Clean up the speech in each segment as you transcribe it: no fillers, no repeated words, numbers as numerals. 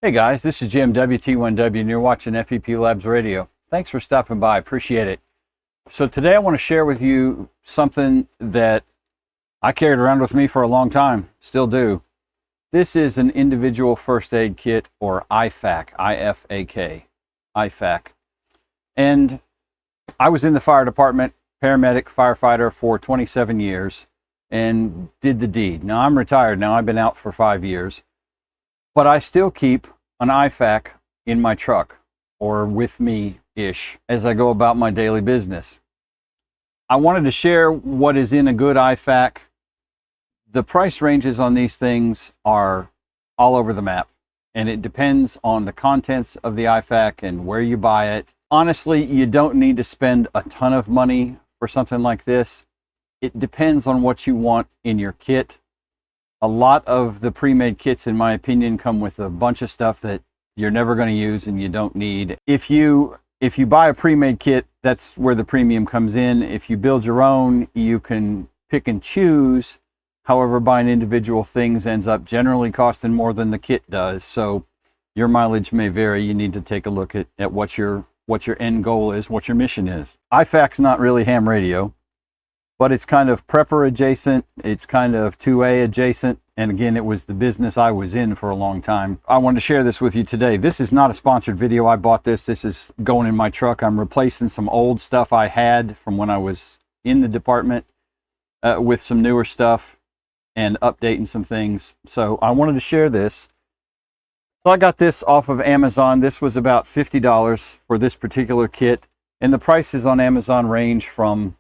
Hey guys, this is Jim, WT1W, and you're watching FEP Labs Radio. Thanks for stopping by, appreciate it. So today I want to share with you something that I carried around with me for a long time, still do. This is an individual first aid kit, or IFAK, I-F-A-K, IFAK. And I was in the fire department, paramedic, firefighter for 27 years, and did the deed. Now I'm retired now, I've been out for 5 years. But I still keep an IFAK in my truck, or with me-ish, as I go about my daily business. I wanted to share what is in a good IFAK. The price ranges on these things are all over the map, and it depends on the contents of the IFAK and where you buy it. Honestly, you don't need to spend a ton of money for something like this. It depends on what you want in your kit. A lot of the pre-made kits, in my opinion, come with a bunch of stuff that you're never going to use and you don't need. If you buy a pre-made kit, that's where the premium comes in. If you build your own, you can pick and choose. However, buying individual things ends up generally costing more than the kit does. So your mileage may vary. You need to take a look at what your end goal is, what your mission is. IFAK's not really ham radio, but it's kind of prepper adjacent, it's kind of 2A adjacent, and again, it was the business I was in for a long time. I wanted to share this with you today. This is not a sponsored video. I bought this. This is going in my truck. I'm replacing some old stuff I had from when I was in the department with some newer stuff and updating some things. So I wanted to share this. So I got this off of Amazon. This was about $50 for this particular kit, and the prices on Amazon range from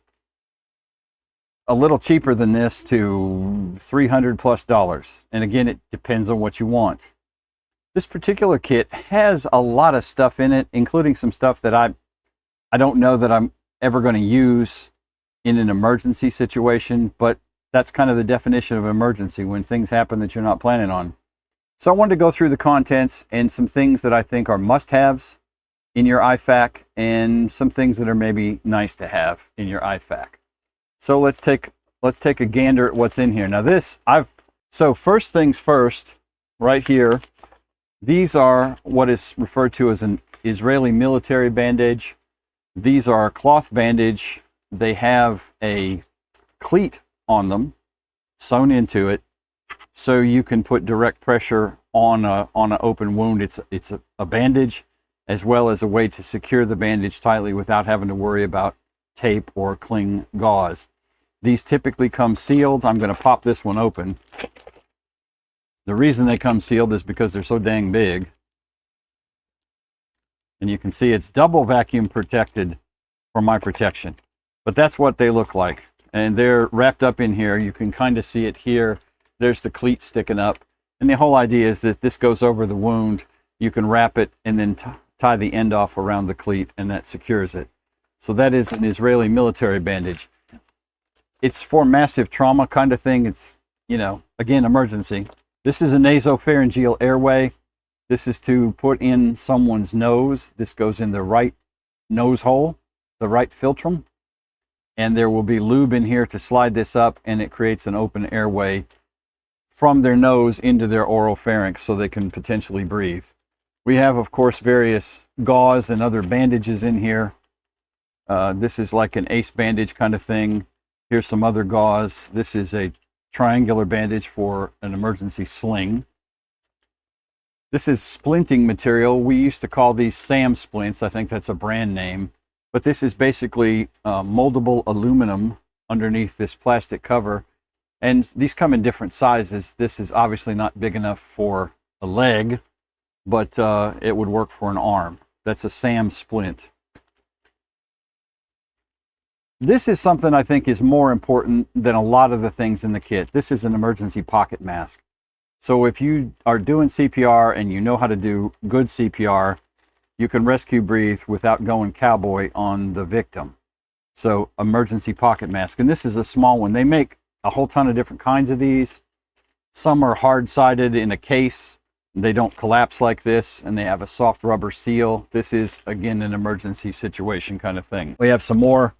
a little cheaper than this to $300+. And again, it depends on what you want. This particular kit has a lot of stuff in it, including some stuff that I don't know that I'm ever going to use in an emergency situation, but that's kind of the definition of emergency, when things happen that you're not planning on. So I wanted to go through the contents and some things that I think are must-haves in your IFAK and some things that are maybe nice to have in your IFAK. So let's take a gander at what's in here. Now so first things first, right here, these are what is referred to as an Israeli military bandage. These are a cloth bandage. They have a cleat on them, sewn into it, so you can put direct pressure on an open wound. It's a bandage, as well as a way to secure the bandage tightly without having to worry about tape or cling gauze. These typically come sealed. I'm going to pop this one open. The reason they come sealed is because they're so dang big. And you can see it's double vacuum protected for my protection. But that's what they look like. And they're wrapped up in here. You can kind of see it here. There's the cleat sticking up. And the whole idea is that this goes over the wound. You can wrap it and then tie the end off around the cleat, and that secures it. So that is an Israeli military bandage. It's for massive trauma kind of thing. It's, again, emergency. This is a nasopharyngeal airway. This is to put in someone's nose. This goes in the right nose hole, the right philtrum. And there will be lube in here to slide this up, and it creates an open airway from their nose into their oral pharynx so they can potentially breathe. We have, of course, various gauze and other bandages in here. This is like an ace bandage kind of thing. Here's some other gauze. This is a triangular bandage for an emergency sling. This is splinting material. We used to call these SAM splints. I think that's a brand name. But this is basically moldable aluminum underneath this plastic cover. And these come in different sizes. This is obviously not big enough for a leg, but it would work for an arm. That's a SAM splint. This is something I think is more important than a lot of the things in the kit. This is an emergency pocket mask. So if you are doing CPR and you know how to do good CPR, you can rescue breathe without going cowboy on the victim. So emergency pocket mask. And this is a small one. They make a whole ton of different kinds of these. Some are hard-sided in a case. They don't collapse like this, and they have a soft rubber seal. This is, again, an emergency situation kind of thing. We have some more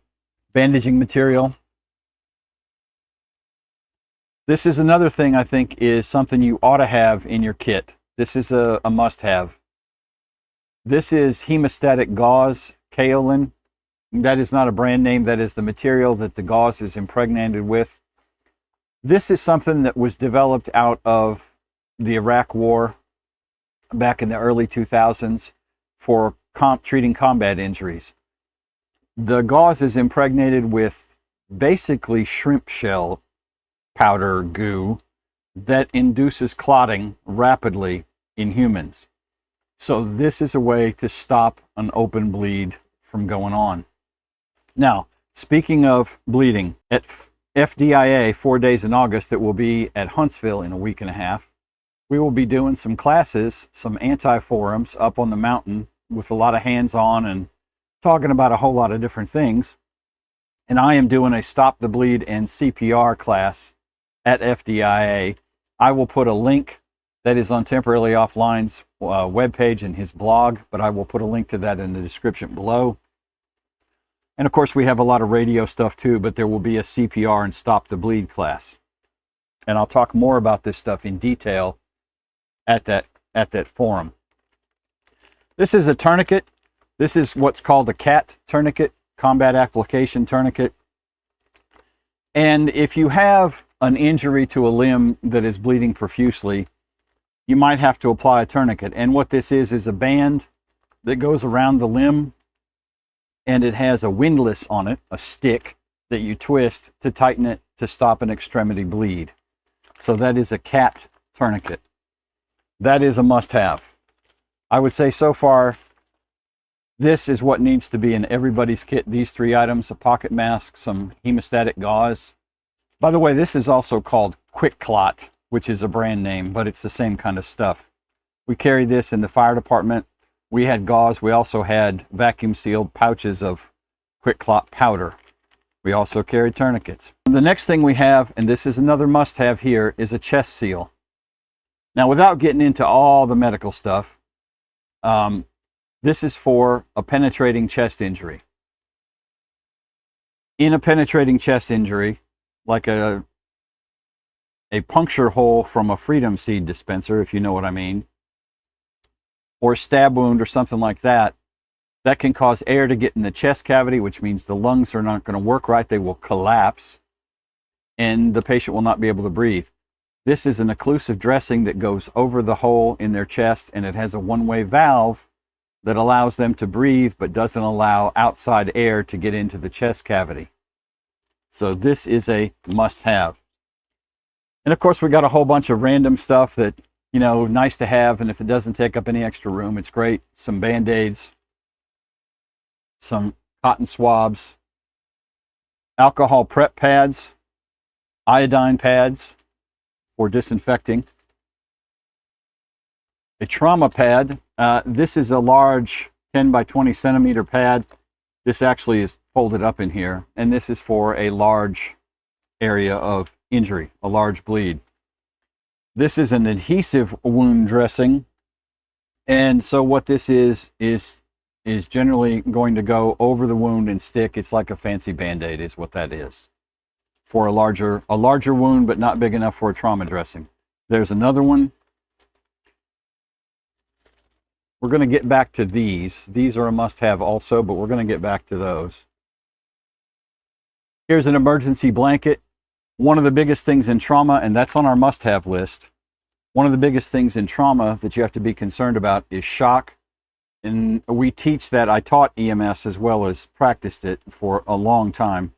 bandaging material. This is another thing I think is something you ought to have in your kit. This is a must-have. This is Hemostatic Gauze kaolin. That is not a brand name. That is the material that the gauze is impregnated with. This is something that was developed out of the Iraq War back in the early 2000s for treating combat injuries. The gauze is impregnated with basically shrimp shell powder goo that induces clotting rapidly in humans. So this is a way to stop an open bleed from going on. Now, speaking of bleeding, at FDIA 4 days in August, that will be at Huntsville in a week and a half, we will be doing some classes, some anti-forums up on the mountain with a lot of hands-on and talking about a whole lot of different things. And I am doing a Stop the Bleed and CPR class at FDIA. I will put a link that is on Temporarily Offline's webpage and his blog, but I will put a link to that in the description below. And of course, we have a lot of radio stuff too, but there will be a CPR and Stop the Bleed class. And I'll talk more about this stuff in detail at that forum. This is a tourniquet. This is what's called a CAT tourniquet, combat application tourniquet. And if you have an injury to a limb that is bleeding profusely, you might have to apply a tourniquet. And what this is a band that goes around the limb, and it has a windlass on it, a stick that you twist to tighten it to stop an extremity bleed. So that is a CAT tourniquet. That is a must-have. I would say so far, this is what needs to be in everybody's kit. These three items: a pocket mask, some hemostatic gauze. By the way, this is also called QuickClot, which is a brand name, but it's the same kind of stuff. We carry this in the fire department. We had gauze. We also had vacuum sealed pouches of QuickClot powder. We also carried tourniquets. The next thing we have, and this is another must-have here, is a chest seal. Now, without getting into all the medical stuff, this is for a penetrating chest injury. In a penetrating chest injury, like a puncture hole from a freedom seed dispenser, if you know what I mean, or a stab wound or something like that, that can cause air to get in the chest cavity, which means the lungs are not going to work right. They will collapse, and the patient will not be able to breathe. This is an occlusive dressing that goes over the hole in their chest, and it has a one-way valve that allows them to breathe but doesn't allow outside air to get into the chest cavity. So this is a must-have. And of course, we got a whole bunch of random stuff that, you know, nice to have, and if it doesn't take up any extra room, it's great. Some Band-Aids, some cotton swabs, alcohol prep pads, iodine pads for disinfecting, a trauma pad. This is a large 10 by 20 centimeter pad. This actually is folded up in here, and this is for a large area of injury, a large bleed. This is an adhesive wound dressing, and so what this is generally going to go over the wound and stick. It's like a fancy Band-Aid is what that is, for a larger wound, but not big enough for a trauma dressing. There's another one. We're going to get back to these. These are a must-have also, but we're going to get back to those. Here's an emergency blanket. One of the biggest things in trauma, and that's on our must-have list, one of the biggest things in trauma that you have to be concerned about is shock. And we teach that. I taught EMS as well as practiced it for a long time.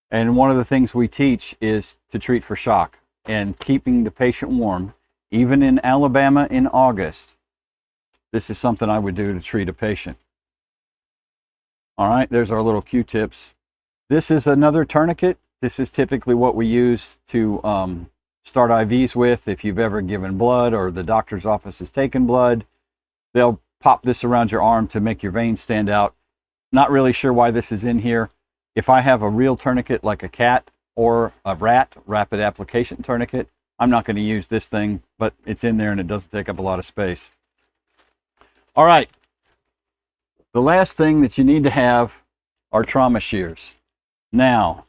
And one of the things we teach is to treat for shock and keeping the patient warm. Even in Alabama in August, this is something I would do to treat a patient. All right, there's our little Q-tips. This is another tourniquet. This is typically what we use to start IVs with. If you've ever given blood or the doctor's office has taken blood, they'll pop this around your arm to make your veins stand out. Not really sure why this is in here. If I have a real tourniquet like a CAT or a RAT, rapid application tourniquet, I'm not going to use this thing, but it's in there and it doesn't take up a lot of space. All right, the last thing that you need to have are trauma shears. Now,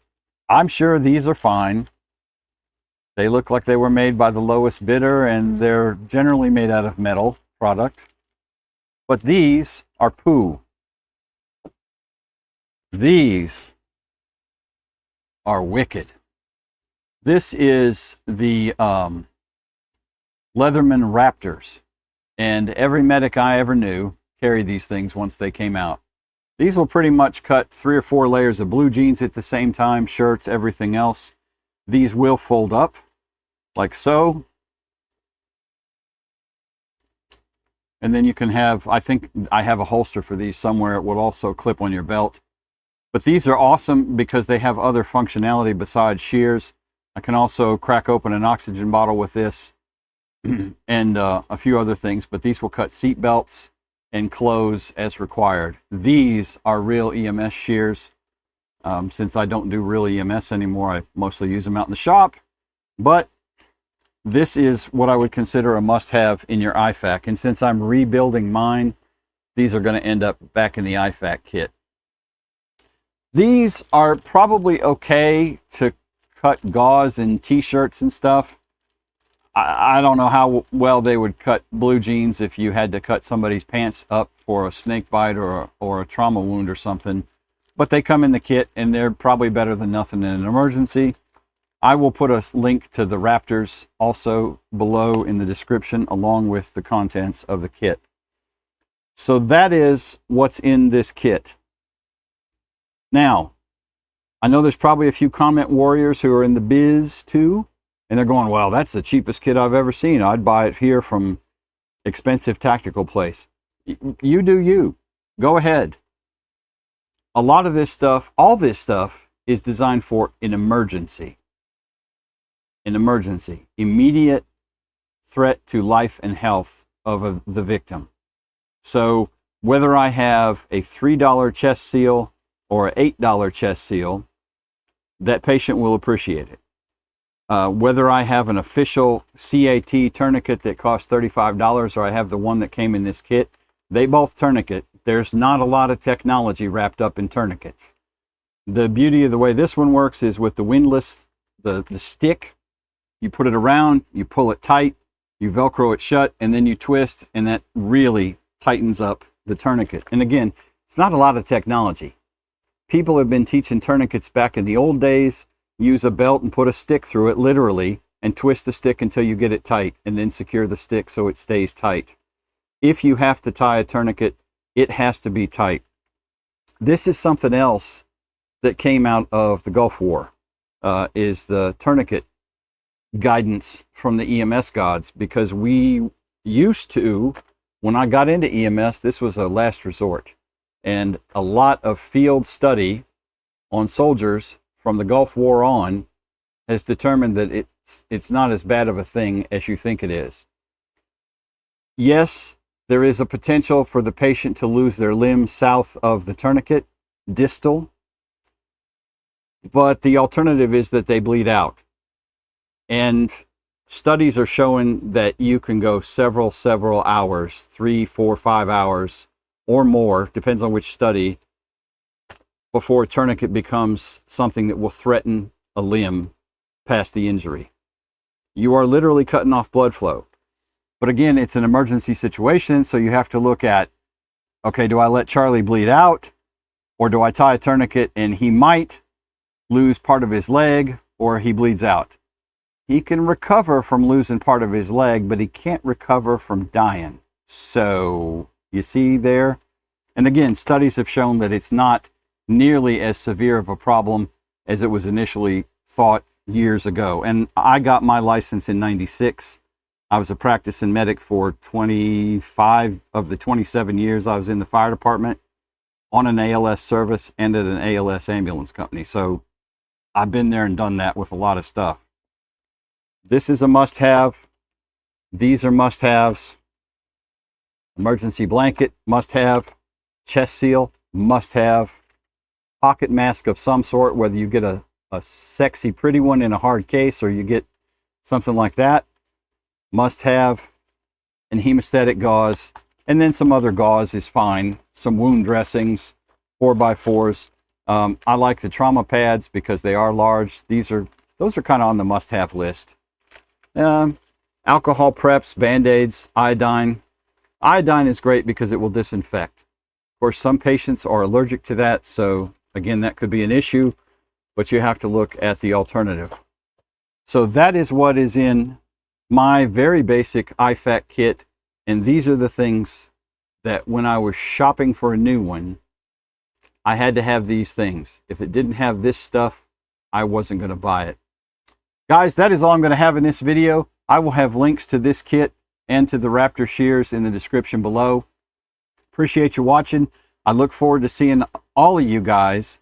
I'm sure these are fine. They look like they were made by the lowest bidder, and they're generally made out of metal product. But these are poo. These are wicked. This is the Leatherman Raptors, and every medic I ever knew carried these things once they came out. These will pretty much cut 3 or 4 layers of blue jeans at the same time, shirts, everything else. These will fold up like so. And then you can have, I think I have a holster for these somewhere. It will also clip on your belt. But these are awesome because they have other functionality besides shears. I can also crack open an oxygen bottle with this and a few other things. But these will cut seat belts and clothes as required. These are real EMS shears. Since I don't do real EMS anymore, I mostly use them out in the shop. But this is what I would consider a must-have in your IFAK. And since I'm rebuilding mine, these are going to end up back in the IFAK kit. These are probably okay to cut gauze and t-shirts and stuff. I don't know how well they would cut blue jeans if you had to cut somebody's pants up for a snake bite or a trauma wound or something. But they come in the kit, and they're probably better than nothing in an emergency. I will put a link to the Raptors also below in the description, along with the contents of the kit. So that is what's in this kit. Now, I know there's probably a few comment warriors who are in the biz too, and they're going, well, that's the cheapest kit I've ever seen. I'd buy it here from expensive tactical place. You do you. Go ahead. A lot of this stuff, all this stuff, is designed for an emergency. An emergency. Immediate threat to life and health of the victim. So whether I have a $3 chest seal or an $8 chest seal, that patient will appreciate it. Whether I have an official CAT tourniquet that costs $35 or I have the one that came in this kit, they both tourniquet. There's not a lot of technology wrapped up in tourniquets. The beauty of the way this one works is with the windlass, the stick, you put it around, you pull it tight, you Velcro it shut, and then you twist, and that really tightens up the tourniquet. And again, it's not a lot of technology. People have been teaching tourniquets back in the old days. Use a belt and put a stick through it, literally, and twist the stick until you get it tight, and then secure the stick so it stays tight. If you have to tie a tourniquet, it has to be tight. This is something else that came out of the Gulf War, is the tourniquet guidance from the EMS gods, because we used to, when I got into EMS, this was a last resort. And a lot of field study on soldiers from the Gulf War on has determined that it's not as bad of a thing as you think it is. Yes, there is a potential for the patient to lose their limb south of the tourniquet, distal, but the alternative is that they bleed out. And studies are showing that you can go several hours, 3, 4, 5 hours or more, depends on which study, before a tourniquet becomes something that will threaten a limb past the injury. You are literally cutting off blood flow. But again, it's an emergency situation, so you have to look at, okay, do I let Charlie bleed out, or do I tie a tourniquet and he might lose part of his leg, or he bleeds out? He can recover from losing part of his leg, but he can't recover from dying. So, you see there? And again, studies have shown that it's not nearly as severe of a problem as it was initially thought years ago. And I got my license in '96. I was a practicing medic for 25 of the 27 years I was in the fire department, on an ALS service and at an ALS ambulance company. So I've been there and done that with a lot of stuff. This is a must-have. These are must-haves. Emergency blanket, must-have. Chest seal, must-have. Pocket mask of some sort, whether you get a sexy, pretty one in a hard case or you get something like that, must-have. And hemostatic gauze. And then some other gauze is fine. Some wound dressings, 4x4s. I like the trauma pads because they are large. Those are kind of on the must-have list. Alcohol preps, Band-Aids, iodine. Iodine is great because it will disinfect. Of course, some patients are allergic to that, so again, that could be an issue, but you have to look at the alternative. So that is what is in my very basic IFAK kit, and these are the things that when I was shopping for a new one, I had to have these things. If it didn't have this stuff, I wasn't going to buy it. Guys, that is all I'm going to have in this video. I will have links to this kit and to the Raptor Shears in the description below. Appreciate you watching. I look forward to seeing all of you guys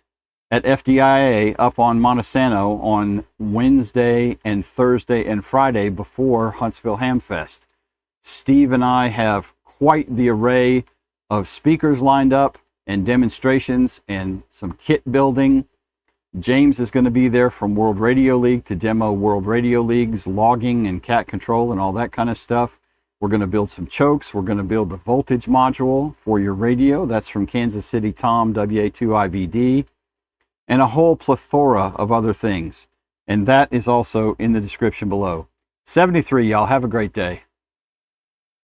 at FDIA up on Monte Sano on Wednesday and Thursday and Friday before Huntsville Hamfest. Steve and I have quite the array of speakers lined up and demonstrations and some kit building. James is going to be there from World Radio League to demo World Radio League's logging and cat control and all that kind of stuff. We're going to build some chokes. We're going to build the voltage module for your radio. That's from Kansas City Tom WA2IVD. And a whole plethora of other things. And that is also in the description below. 73, y'all. Have a great day.